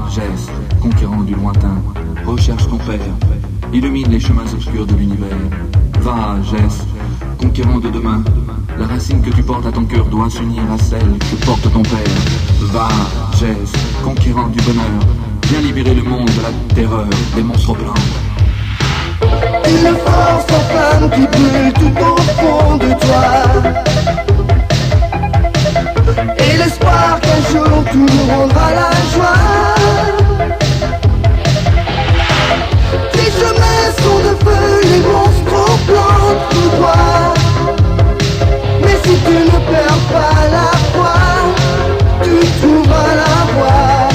geste, conquérant du lointain, recherche ton père, illumine les chemins obscurs de l'univers. Va, geste, conquérant de demain, la racine que tu portes à ton cœur doit s'unir à celle que porte ton père. Va, geste, conquérant du bonheur, viens libérer le monde de la terreur des monstres blancs. Une force en flamme qui brûle tout au fond de toi, et l'espoir qu'un jour tout nous rendra la joie. Tes chemins sont de feu, les monstres au plan tout droit. Mais si tu ne perds pas la foi, tu trouveras la voie.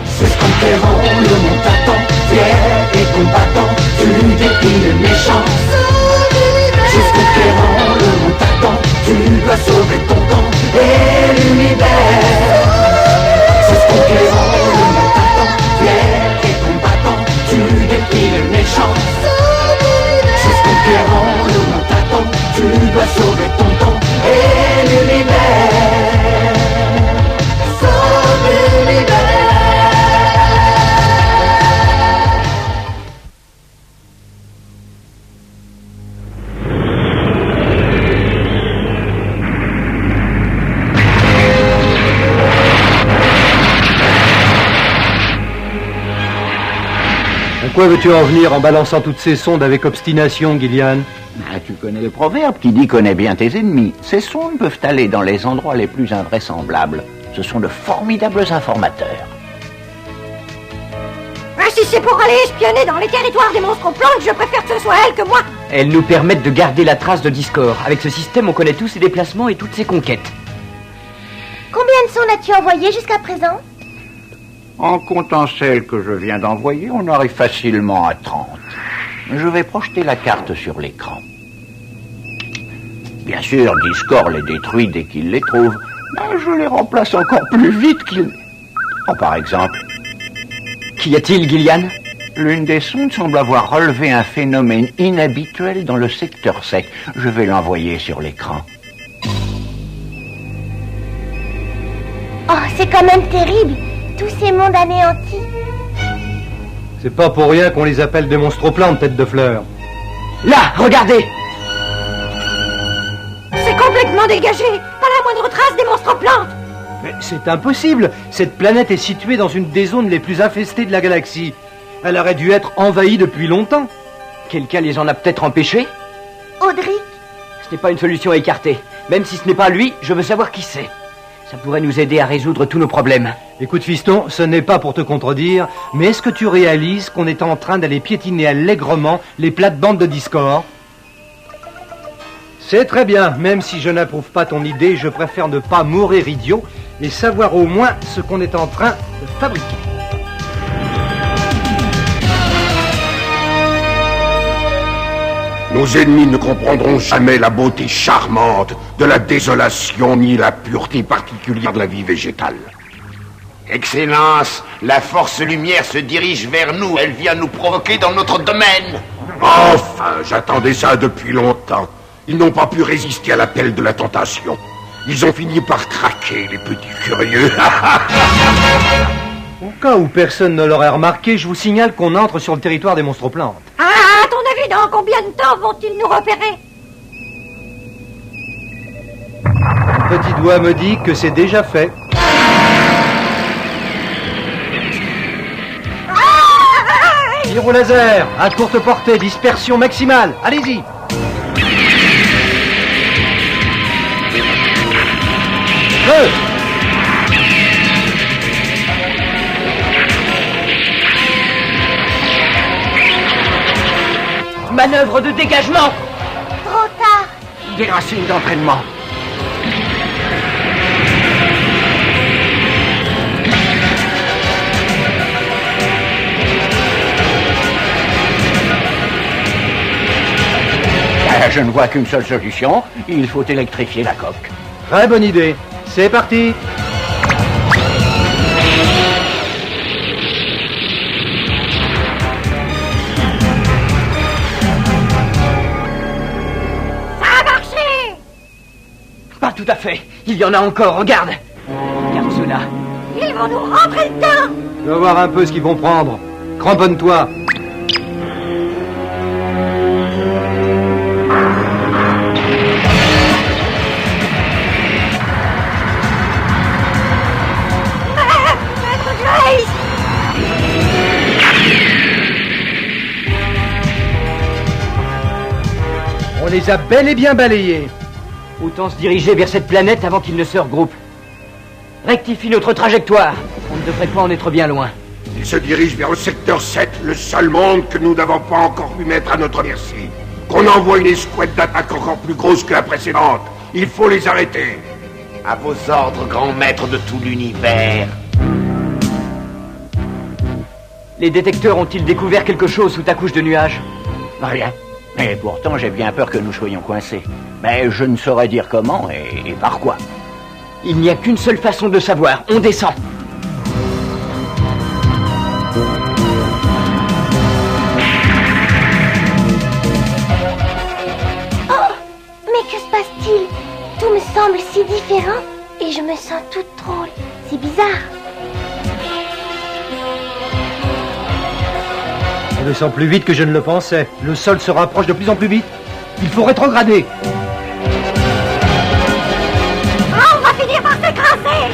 C'est ce conquérant, le monde t'attend, fier et combattant, tu défies le méchant. C'est ce conquérant, le monde t'attend, tu dois sauver ton temps et l'univers. C'est ce conquérant, le monde t'attend, fier et combattant, tu défies le méchant. C'est ce conquérant, le monde t'attend, tu dois sauver ton temps et l'univers. Sauve l'univers. Pourquoi veux-tu en venir en balançant toutes ces sondes avec obstination, Gillian? Tu connais le proverbe qui dit « connais bien tes ennemis ». Ces sondes peuvent aller dans les endroits les plus invraisemblables. Ce sont de formidables informateurs. Si c'est pour aller espionner dans les territoires des monstres plantes, je préfère que ce soit elle que moi. Elles nous permettent de garder la trace de Discord. Avec ce système, on connaît tous ses déplacements et toutes ses conquêtes. Combien de sondes as-tu envoyées jusqu'à présent? En comptant celles que je viens d'envoyer, on arrive facilement à 30. Je vais projeter la carte sur l'écran. Bien sûr, Discord les détruit dès qu'il les trouve, mais je les remplace encore plus vite qu'ils... Oh, par exemple... Qu'y a-t-il, Gillian? L'une des sondes semble avoir relevé un phénomène inhabituel dans le secteur sec. Je vais l'envoyer sur l'écran. Oh, c'est quand même terrible. Tous ces mondes anéantis. C'est pas pour rien qu'on les appelle des monstroplantes, tête de fleur. Là, regardez! C'est complètement dégagé. Pas la moindre trace des monstres plantes. Mais c'est impossible. Cette planète est située dans une des zones les plus infestées de la galaxie. Elle aurait dû être envahie depuis longtemps. Quelqu'un les en a peut-être empêchés? Audric? Ce n'est pas une solution à écarter. Même si ce n'est pas lui, je veux savoir qui c'est. Ça pourrait nous aider à résoudre tous nos problèmes. Écoute, fiston, ce n'est pas pour te contredire, mais est-ce que tu réalises qu'on est en train d'aller piétiner allègrement les plates-bandes de Discord? C'est très bien, même si je n'approuve pas ton idée, je préfère ne pas mourir idiot et savoir au moins ce qu'on est en train de fabriquer. Nos ennemis ne comprendront jamais la beauté charmante de la désolation ni la pureté particulière de la vie végétale. Excellence, la force lumière se dirige vers nous. Elle vient nous provoquer dans notre domaine. Enfin, j'attendais ça depuis longtemps. Ils n'ont pas pu résister à l'appel de la tentation. Ils ont fini par craquer, les petits curieux. Au cas où personne ne l'aurait remarqué, je vous signale qu'on entre sur le territoire des monstroplantes. Ah, à ton avis, dans combien de temps vont-ils nous repérer? Mon petit doigt me dit que c'est déjà fait. Tir au laser, à courte portée, dispersion maximale. Allez-y. Manœuvre de dégagement! Trop tard. Des racines d'entraînement. Je ne vois qu'une seule solution, il faut électrifier la coque. Très bonne idée. C'est parti. Ça a marché! Pas tout à fait. Il y en a encore, regarde. Regarde cela. Ils vont nous rentrer dedans. Tu vas voir un peu ce qu'ils vont prendre. Cramponne-toi. Maître Grace! On les a bel et bien balayés. Autant se diriger vers cette planète avant qu'ils ne se regroupent. Rectifie notre trajectoire. On ne devrait pas en être bien loin. Ils se dirigent vers le secteur 7, le seul monde que nous n'avons pas encore pu mettre à notre merci. Qu'on envoie une escouade d'attaque encore plus grosse que la précédente. Il faut les arrêter. À vos ordres, grand maître de tout l'univers. Les détecteurs ont-ils découvert quelque chose sous ta couche de nuages? Rien. Et pourtant, j'ai bien peur que nous soyons coincés. Mais je ne saurais dire comment et par quoi. Il n'y a qu'une seule façon de savoir. On descend. Oh, mais que se passe-t-il? Tout me semble si différent et je me sens toute drôle. C'est bizarre. On descend plus vite que je ne le pensais. Le sol se rapproche de plus en plus vite. Il faut rétrograder. Oh, on va finir par s'écraser.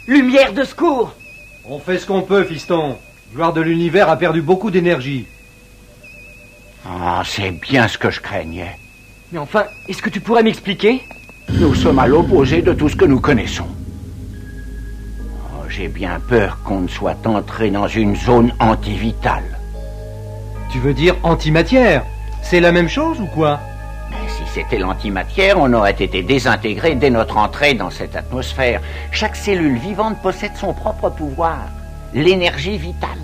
Lumière de secours! On fait ce qu'on peut, fiston. Gloire de l'univers a perdu beaucoup d'énergie. Ah, c'est bien ce que je craignais. Mais enfin, est-ce que tu pourrais m'expliquer? Nous sommes à l'opposé de tout ce que nous connaissons. Oh, j'ai bien peur qu'on ne soit entré dans une zone antivitale. Tu veux dire antimatière? C'est la même chose ou quoi? Mais si c'était l'antimatière, on aurait été désintégré dès notre entrée dans cette atmosphère. Chaque cellule vivante possède son propre pouvoir, l'énergie vitale.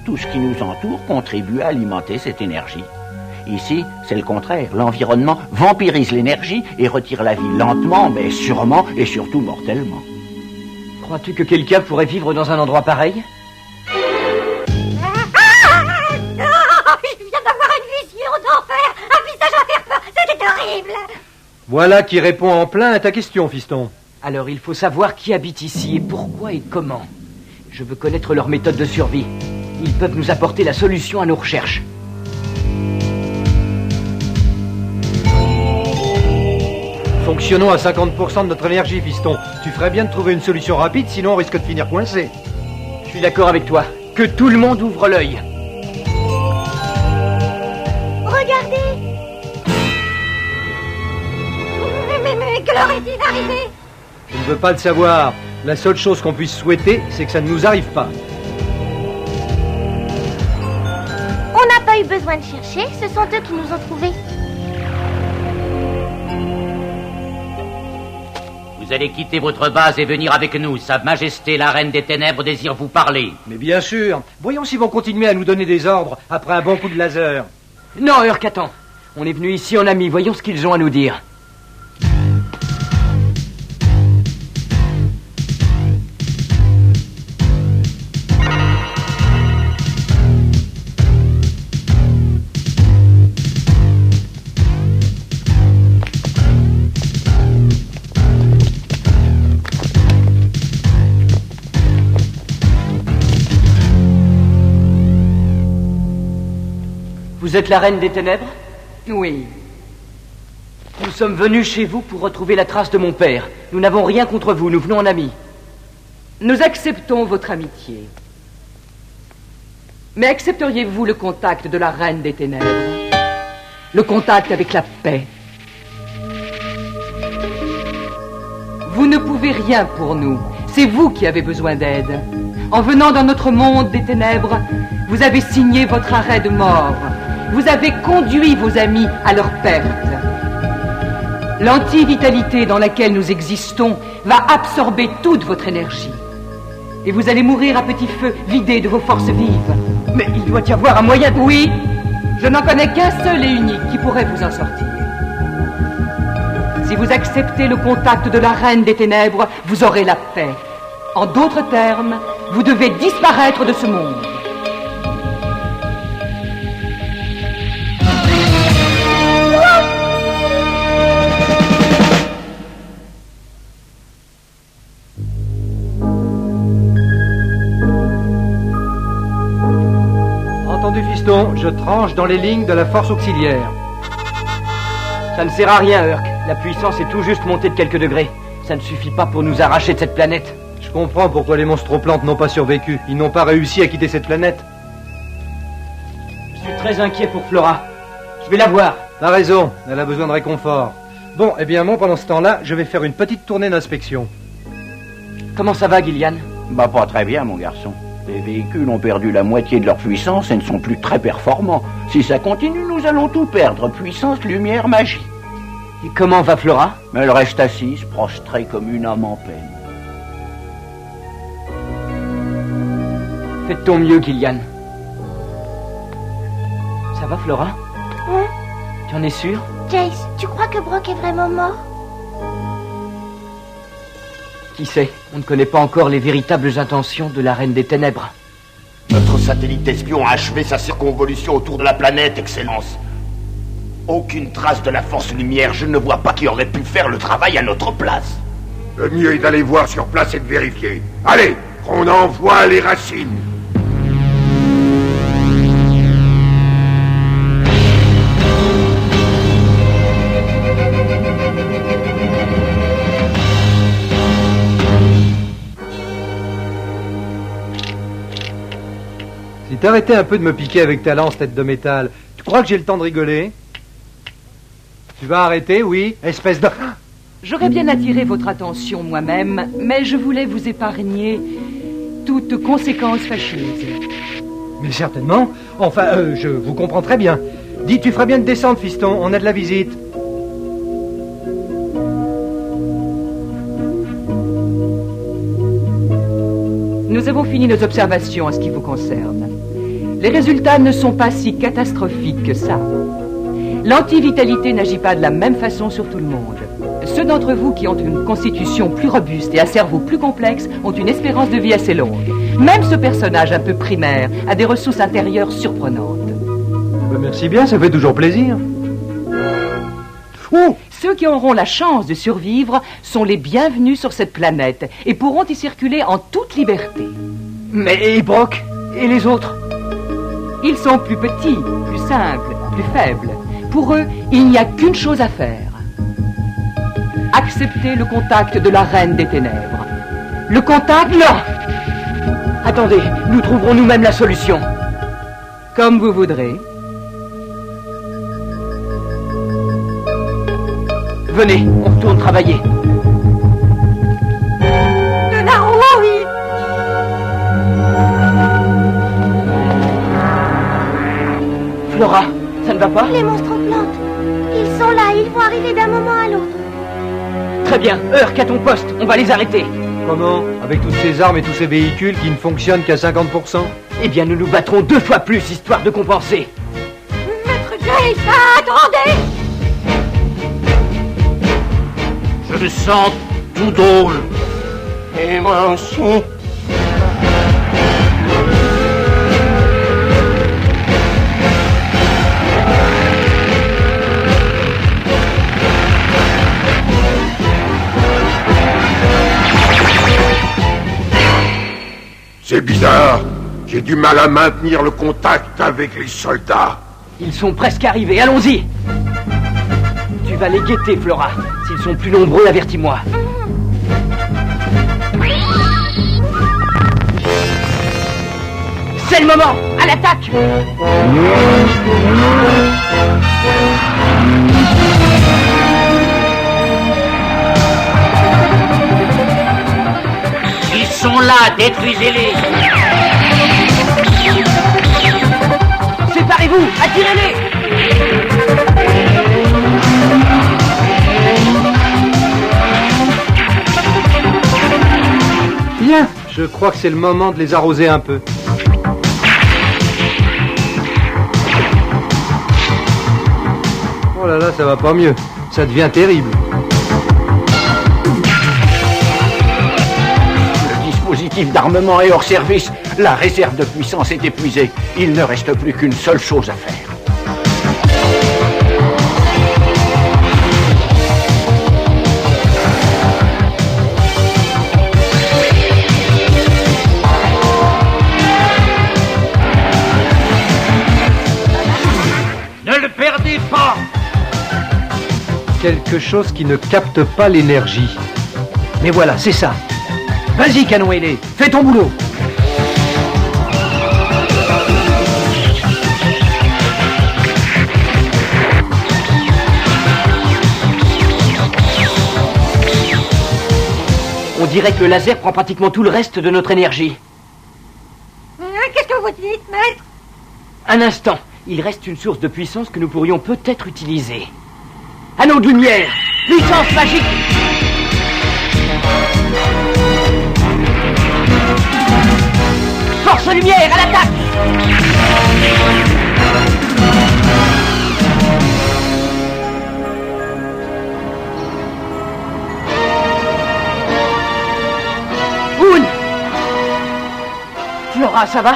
Tout ce qui nous entoure contribue à alimenter cette énergie. Ici, c'est le contraire. L'environnement vampirise l'énergie et retire la vie lentement, mais sûrement et surtout mortellement. Crois-tu que quelqu'un pourrait vivre dans un endroit pareil? Je viens d'avoir une vision d'enfer. Un visage à faire peur. C'était horrible. Voilà qui répond en plein à ta question, fiston. Alors il faut savoir qui habite ici et pourquoi et comment. Je veux connaître leur méthode de survie. Ils peuvent nous apporter la solution à nos recherches. Fonctionnons à 50% de notre énergie, fiston. Tu ferais bien de trouver une solution rapide, sinon on risque de finir coincé. Je suis d'accord avec toi. Que tout le monde ouvre l'œil. Regardez! Mais que leur est-il arrivé? Je ne veux pas le savoir. La seule chose qu'on puisse souhaiter, c'est que ça ne nous arrive pas. On n'a pas eu besoin de chercher, ce sont eux qui nous ont trouvés. Vous allez quitter votre base et venir avec nous. Sa Majesté, la Reine des Ténèbres, désire vous parler. Mais bien sûr. Voyons s'ils vont continuer à nous donner des ordres après un bon coup de laser. Non, Urkatan. On est venu ici en amis. Voyons ce qu'ils ont à nous dire. Vous êtes la Reine des Ténèbres? Oui. Nous sommes venus chez vous pour retrouver la trace de mon père. Nous n'avons rien contre vous, nous venons en amis. Nous acceptons votre amitié. Mais accepteriez-vous le contact de la Reine des Ténèbres? Le contact avec la paix? Vous ne pouvez rien pour nous. C'est vous qui avez besoin d'aide. En venant dans notre monde des ténèbres, vous avez signé votre arrêt de mort. Vous avez conduit vos amis à leur perte. L'antivitalité dans laquelle nous existons va absorber toute votre énergie. Et vous allez mourir à petit feu, vidé de vos forces vives. Mais il doit y avoir un moyen de... Oui, je n'en connais qu'un seul et unique qui pourrait vous en sortir. Si vous acceptez le contact de la Reine des Ténèbres, vous aurez la paix. En d'autres termes, vous devez disparaître de ce monde. Entendu, fiston, je tranche dans les lignes de la force auxiliaire. Ça ne sert à rien, Urk. La puissance est tout juste montée de quelques degrés. Ça ne suffit pas pour nous arracher de cette planète. Je comprends pourquoi les monstroplantes n'ont pas survécu. Ils n'ont pas réussi à quitter cette planète. Je suis très inquiet pour Flora. Je vais la voir. T'as raison, elle a besoin de réconfort. Bon, eh bien moi, pendant ce temps-là, je vais faire une petite tournée d'inspection. Comment ça va, Gillian? Bah pas très bien, mon garçon. Les véhicules ont perdu la moitié de leur puissance et ne sont plus très performants. Si ça continue, nous allons tout perdre. Puissance, lumière, magie. Et comment va Flora? Elle reste assise, prostrée comme une âme en peine. Fais de ton mieux, Gillian. Ça va, Flora? Hein? Tu en es sûr? Jace, tu crois que Brock est vraiment mort? Qui sait? On ne connaît pas encore les véritables intentions de la Reine des Ténèbres. Notre satellite espion a achevé sa circonvolution autour de la planète, Excellence. Aucune trace de la force lumière. Je ne vois pas qui aurait pu faire le travail à notre place. Le mieux est d'aller voir sur place et de vérifier. Allez, on envoie les racines. Si t'arrêtais un peu de me piquer avec ta lance, tête de métal, tu crois que j'ai le temps de rigoler? Tu vas arrêter, oui? Espèce de... J'aurais bien attiré votre attention moi-même, mais je voulais vous épargner toute conséquence fâcheuse. Mais certainement. Enfin, je vous comprends très bien. Dis, tu feras bien de descendre, fiston, on a de la visite. Nous avons fini nos observations en ce qui vous concerne. Les résultats ne sont pas si catastrophiques que ça. L'antivitalité n'agit pas de la même façon sur tout le monde. Ceux d'entre vous qui ont une constitution plus robuste et un cerveau plus complexe ont une espérance de vie assez longue. Même ce personnage un peu primaire a des ressources intérieures surprenantes. Merci bien, ça fait toujours plaisir. Oh! Ceux qui auront la chance de survivre sont les bienvenus sur cette planète et pourront y circuler en toute liberté. Mais et Brock? Et les autres? Ils sont plus petits, plus simples, plus faibles. Pour eux, il n'y a qu'une chose à faire. Accepter le contact de la Reine des Ténèbres. Le contact... Non! Attendez, nous trouverons nous-mêmes la solution. Comme vous voudrez. Venez, on retourne travailler. De là-haut, oui! Flora, ça ne va pas? Les monstres plantes. Ils sont là, ils vont arriver d'un moment à l'autre. Très bien, Urk à ton poste, on va les arrêter. Comment? Avec toutes ces armes et tous ces véhicules qui ne fonctionnent qu'à 50%? Eh bien, nous nous battrons 2 fois plus, histoire de compenser. Maître Jace, attendez! Je me sens tout drôle. Et moi aussi. C'est bizarre. J'ai du mal à maintenir le contact avec les soldats. Ils sont presque arrivés, allons-y. Tu vas les guetter, Flora. S'ils sont plus nombreux, avertis-moi. C'est le moment. À l'attaque. Ils sont là, détruisez-les. Séparez-vous, attirez-les. Bien, je crois que c'est le moment de les arroser un peu. Oh là là, ça va pas mieux. Ça devient terrible. Le dispositif d'armement est hors service. La réserve de puissance est épuisée. Il ne reste plus qu'une seule chose à faire. Quelque chose qui ne capte pas l'énergie. Mais voilà, c'est ça. Vas-y, canon ailé, fais ton boulot. On dirait que le laser prend pratiquement tout le reste de notre énergie. Qu'est-ce que vous dites, maître? Un instant, il reste une source de puissance que nous pourrions peut-être utiliser. Anneau de lumière, puissance magique. Force lumière, à l'attaque. Oun! Flora, ça va?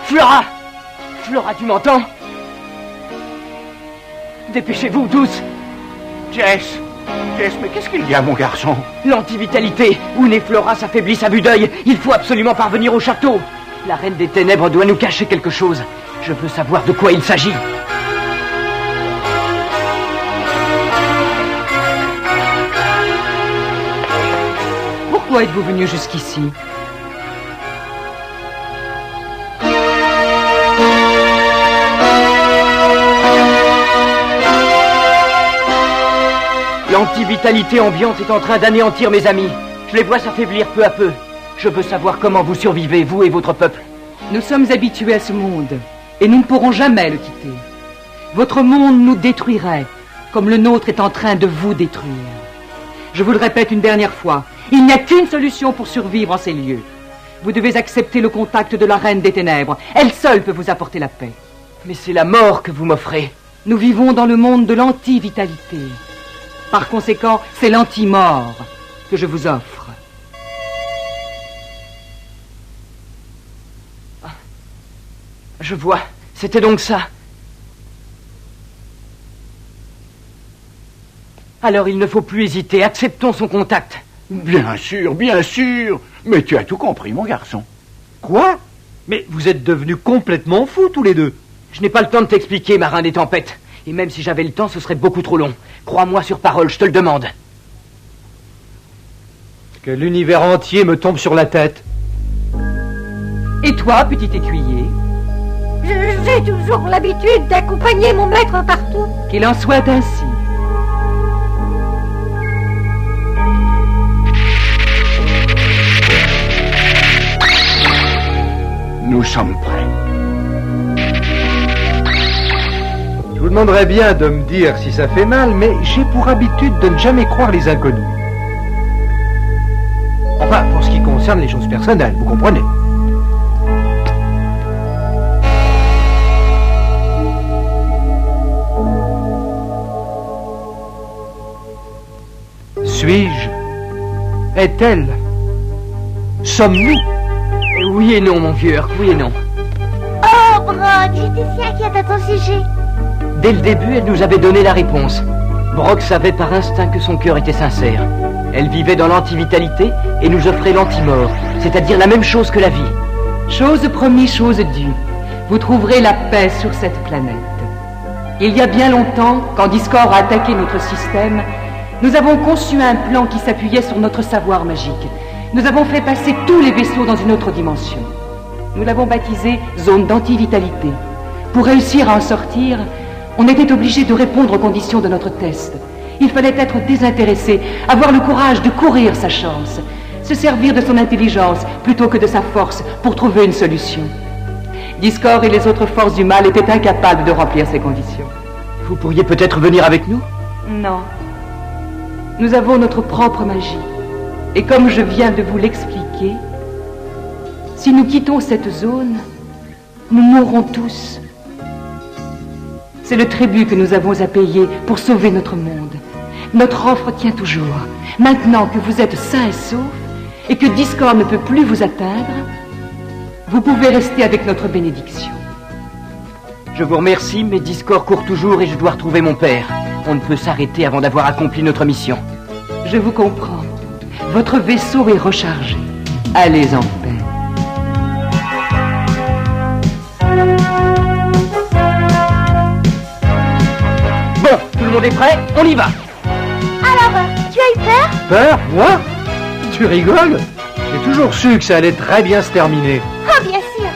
Flora! Flora, tu m'entends? Dépêchez-vous, tous! Jess, mais qu'est-ce qu'il y a, mon garçon? L'antivitalité! Oun et Flora s'affaiblissent à vue d'œil. Il faut absolument parvenir au château. La Reine des Ténèbres doit nous cacher quelque chose. Je veux savoir de quoi il s'agit. Pourquoi êtes-vous venu jusqu'ici? L'antivitalité ambiante est en train d'anéantir mes amis. Je les vois s'affaiblir peu à peu. Je veux savoir comment vous survivez, vous et votre peuple. Nous sommes habitués à ce monde, et nous ne pourrons jamais le quitter. Votre monde nous détruirait, comme le nôtre est en train de vous détruire. Je vous le répète une dernière fois, il n'y a qu'une solution pour survivre en ces lieux. Vous devez accepter le contact de la Reine des Ténèbres. Elle seule peut vous apporter la paix. Mais c'est la mort que vous m'offrez. Nous vivons dans le monde de l'antivitalité. Par conséquent, c'est l'anti-mort que je vous offre. Je vois. C'était donc ça. Alors il ne faut plus hésiter. Acceptons son contact. Bien sûr, bien sûr. Mais tu as tout compris, mon garçon. Quoi? Mais vous êtes devenus complètement fous, tous les deux. Je n'ai pas le temps de t'expliquer, marin des tempêtes. Et même si j'avais le temps, ce serait beaucoup trop long. Crois-moi sur parole, je te le demande. Que l'univers entier me tombe sur la tête. Et toi, petit écuyer? J'ai toujours l'habitude d'accompagner mon maître partout. Qu'il en soit ainsi. Nous sommes prêts. Je vous demanderais bien de me dire si ça fait mal, mais j'ai pour habitude de ne jamais croire les inconnus. Enfin, pour ce qui concerne les choses personnelles, vous comprenez. Suis-je? Est-elle? Sommes-nous? Oui et non, mon vieux Herc, oui et non. Oh, Brock, j'étais si inquiète à ton sujet. Dès le début, elle nous avait donné la réponse. Brock savait par instinct que son cœur était sincère. Elle vivait dans l'antivitalité et nous offrait l'anti-mort, c'est-à-dire la même chose que la vie. Chose promise, chose due. Vous trouverez la paix sur cette planète. Il y a bien longtemps, quand Discord a attaqué notre système, nous avons conçu un plan qui s'appuyait sur notre savoir magique. Nous avons fait passer tous les vaisseaux dans une autre dimension. Nous l'avons baptisé zone d'antivitalité. Pour réussir à en sortir, on était obligé de répondre aux conditions de notre test. Il fallait être désintéressé, avoir le courage de courir sa chance, se servir de son intelligence plutôt que de sa force pour trouver une solution. Discord et les autres forces du mal étaient incapables de remplir ces conditions. Vous pourriez peut-être venir avec nous? Non. Nous avons notre propre magie. Et comme je viens de vous l'expliquer, si nous quittons cette zone, nous mourrons tous. C'est le tribut que nous avons à payer pour sauver notre monde. Notre offre tient toujours. Maintenant que vous êtes sains et saufs, et que Discord ne peut plus vous atteindre, vous pouvez rester avec notre bénédiction. Je vous remercie, mais Discord court toujours et je dois retrouver mon père. On ne peut s'arrêter avant d'avoir accompli notre mission. Je vous comprends. Votre vaisseau est rechargé. Allez en paix. Bon, Tout le monde est prêt? On y va. Alors, tu as eu peur? Peur? Moi? Tu rigoles? J'ai toujours su que ça allait très bien se terminer. Oh, bien sûr.